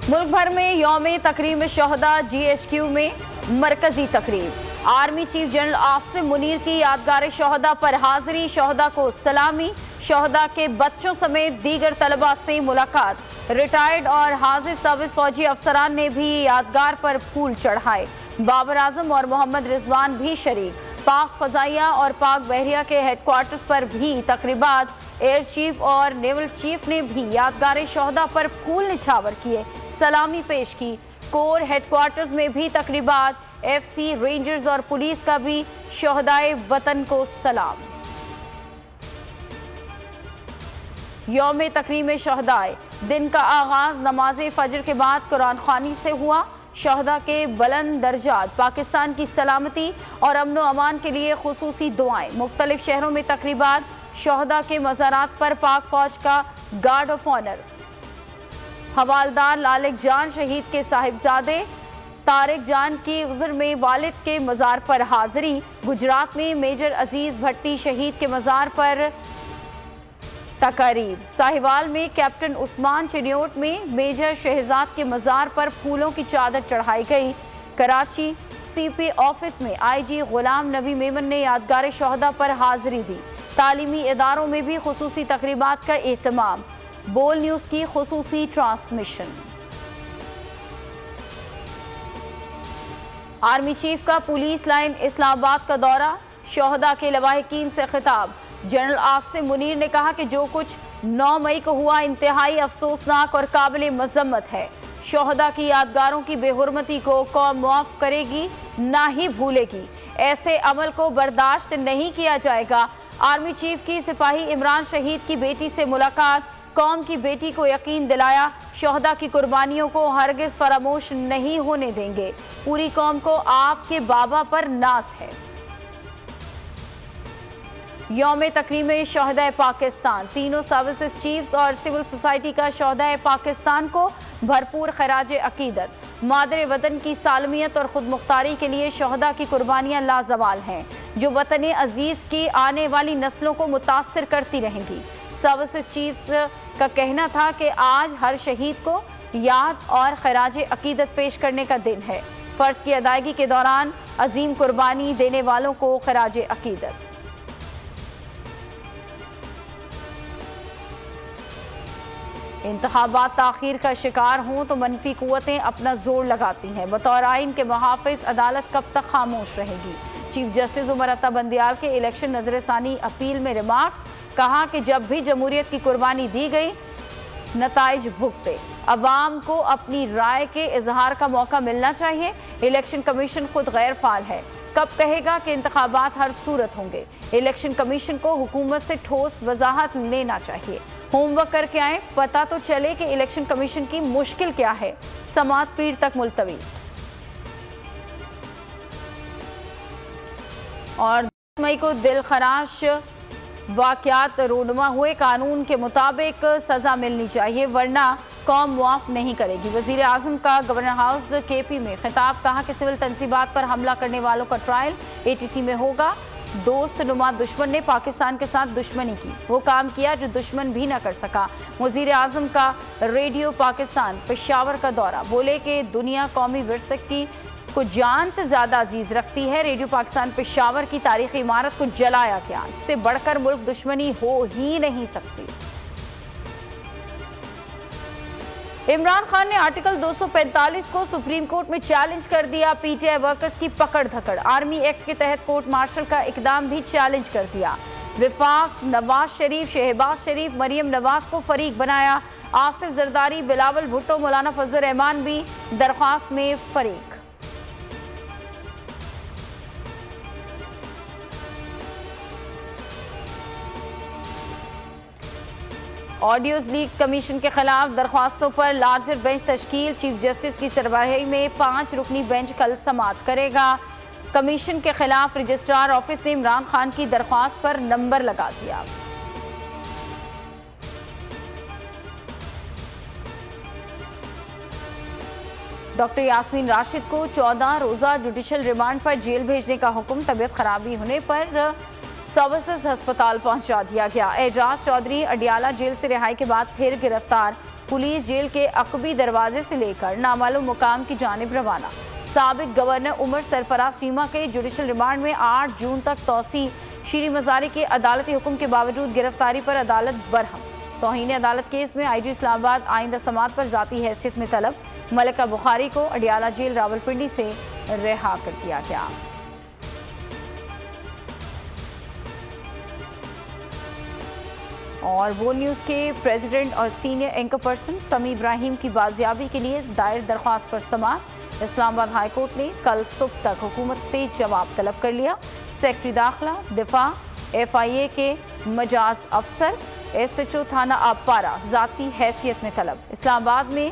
मुल्क भर में यौम तकरीम शहदा GHQ में मरकजी तकरीब। Army chief general Asim Munir की यादगार शहदा पर हाजिरी, शहदा को सलामी, शहदा के बच्चों समेत दीगर तलबा से मुलाकात। रिटायर्ड और हाजिर सर्विस फौजी अफसरान ने भी यादगार पर फूल चढ़ाए। बाबर आजम और मोहम्मद रिजवान भी शरीक। पाक फजाइया और पाक बहरिया के हेडक्वार्टर्स पर भी तकरीबात। एयर चीफ और नेवल चीफ ने भी यादगार शहदा पर फूल निछावर किए, सलामी पेश की। कोर हेडक्वार्टर्स में भी तकरीबात। FC, रेंजर्स और पुलिस का भी शहदाए वतन को सलाम। यौम तकरीम शहदाए दिन का आगाज नमाज फजर के बाद कुरान ख्वानी से हुआ। शहदा के बुलंद दर्जात, पाकिस्तान की सलामती और अमन व अमान के लिए खुसूसी दुआएं। मुख्तलिफ शहरों में तकरीबात। शहदा के मज़ारात पर पाक फौज का गार्ड ऑफ ऑनर। हवालदार लालिक जान शहीद के साहिबजादे तारिक जान की उज़्र में वालिद के मज़ार पर हाजिरी। गुजरात में मेजर अजीज भट्टी शहीद के मज़ार पर तकारीब। साहिवाल में कैप्टन उस्मान चिन्योट में मेजर शहजाद के मज़ार पर फूलों की चादर चढ़ाई गई। कराची CP ऑफिस में IG गुलाम नबी मेमन ने यादगार शहदा पर हाजिरी दी। तालीमी इदारों में भी खुसूसी तकरीबात का एहतमाम। बोल न्यूज़ की खुसूसी ट्रांसमिशन। आर्मी चीफ का पुलिस लाइन इस्लामाबाद का दौरा। शहदा के लवाहिकीन से खिताब। जनरल आसिम मुनीर ने कहा कि जो कुछ 9 मई को हुआ इंतहाई अफसोसनाक और काबिल मजम्मत है। शहदा की यादगारों की बेहुरमती को कौम मुआफ करेगी, ना ही भूलेगी। ऐसे अमल को बर्दाश्त नहीं किया जाएगा। आर्मी चीफ की सिपाही इमरान शहीद की बेटी से मुलाकात। कौम की बेटी को यकीन दिलाया, शहदा की कुर्बानियों को हरगिज फरामोश नहीं होने देंगे। पूरी कौम को आपके बाबा पर नाज है। यौम तकरीम शहदा पाकिस्तान। तीनों सर्विसेज चीफ्स और सिविल सोसाइटी का शहदा पाकिस्तान को भरपूर खराज अकीदत। मादर वतन की सालमियत और खुद मुख्तारी के लिए शहदा की कुर्बानियाँ लाजवाल हैं, जो वतन अजीज की आने वाली नस्लों को मुतासर करती रहेंगी। सर्विसेज चीफ्स का कहना था कि आज हर शहीद को याद और खराज अकीदत पेश करने का दिन है। फर्ज की अदायगी के दौरान अजीम कुर्बानी देने वालों को खराज अकीदत। इंतखाबात ताखीर का शिकार हों तो मनफी कुव्वतें अपना जोर लगाती हैं। बतौर आइन के मुहाफिज अदालत कब तक खामोश रहेगी। चीफ जस्टिस उमर अता बंदियाल के इलेक्शन नजरसानी अपील में रिमार्क्स। कहा कि जब भी जमहूरियत की कुर्बानी दी गई, नताइज भुगते। अवाम को अपनी राय के इजहार का मौका मिलना चाहिए। इलेक्शन कमीशन खुद गैर फाल है, कब कहेगा कि इंतखाबात हर सूरत होंगे। इलेक्शन कमीशन को हुकूमत से ठोस वजाहत लेना चाहिए। होमवर्क करके आए, पता तो चले कि इलेक्शन कमीशन की मुश्किल क्या है। समात पीर तक मुलतवी। और 10 मई को दिलखराश वाकयात रोनुमा हुए। कानून के मुताबिक सजा मिलनी चाहिए, वरना कौम मुआफ नहीं करेगी। वजीर आजम का गवर्नर हाउस KP में खिताब। कहा कि सिविल तंसीबात पर हमला करने वालों का ट्रायल ATC में होगा। दोस्त नुमा दुश्मन ने पाकिस्तान के साथ दुश्मनी की, वो काम किया जो दुश्मन भी न कर सका। वजीर आजम का रेडियो पाकिस्तान पेशावर का दौरा। बोले कि दुनिया कौमी विरसे की को जान से ज्यादा अजीज रखती है। रेडियो पाकिस्तान पेशावर की तारीखी इमारत को जलाया गया, इससे बढ़कर मुल्क दुश्मनी हो ही नहीं सकती। इमरान खान ने आर्टिकल 245 को सुप्रीम कोर्ट में चैलेंज कर दिया। PTI वर्कर्स की पकड़ धकड़। आर्मी एक्ट के तहत कोर्ट मार्शल का इकदाम भी चैलेंज कर दिया। विफाक, नवाज शरीफ, शहबाज शरीफ, मरियम नवाज को फरीक बनाया। आसिफ जरदारी, बिलावल भुट्टो, मौलाना फजल रहमान भी दरख्वास्त में फरीक। ऑडियोज लीक कमीशन के खिलाफ दरख्वास्तों पर लार्जर बेंच तश्कील। चीफ जस्टिस की सरबराही में 5 रुकनी बेंच कल समाअत करेगा। कमीशन के खिलाफ रजिस्ट्रार ऑफिस ने इमरान खान की दरख्वास्त पर नंबर लगा दिया। डॉक्टर यास्मीन राशिद को 14 रोजा जुडिशल रिमांड पर जेल भेजने का हुक्म। तबीयत खराबी होने पर सर्विसेज अस्पताल पहुंचा दिया गया। एजाज चौधरी अडियाला जेल से रिहाई के बाद फिर गिरफ्तार। पुलिस जेल के अकबी दरवाजे से लेकर नामालूम मुकाम की जानिब रवाना। साबिक गवर्नर उमर सरफराज चीमा के जुडिशल रिमांड में 8 जून तक तौसी। शीरी मजारी के अदालती हुक्म के बावजूद गिरफ्तारी पर अदालत बरहम। तौहीन अदालत केस में IG इस्लामाबाद आइंदा समात पर जाती हैसियत में तलब। मलिका बुखारी को अडियाला जेल रावलपिंडी से रिहा कर दिया गया। और वो न्यूज़ के प्रेसिडेंट और सीनियर एंकर पर्सन समी इब्राहिम की बाजियाबी के लिए दायर दरख्वास्त पर समाअत। इस्लामाबाद हाई कोर्ट ने कल सुबह तक हुकूमत से जवाब तलब कर लिया। सेक्रेटरी दाखिला, दिफा, FIA के मजाज अफसर, SHO थाना आबपारा जाती हैसियत में तलब। इस्लामाबाद में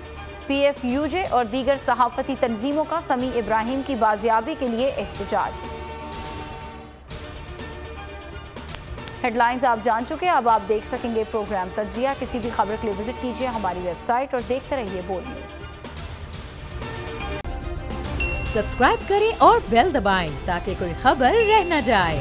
PFUJ और दीगर सहाफती तंजीमों का समी इब्राहिम की बाजियाबी के लिए एहतजाज। हेडलाइंस आप जान चुके हैं, अब आप देख सकेंगे प्रोग्राम तज्जिया। किसी भी खबर के लिए विजिट कीजिए हमारी वेबसाइट और देखते रहिए बोल्ड न्यूज़। सब्सक्राइब करें और बेल दबाएं ताकि कोई खबर रह न जाए।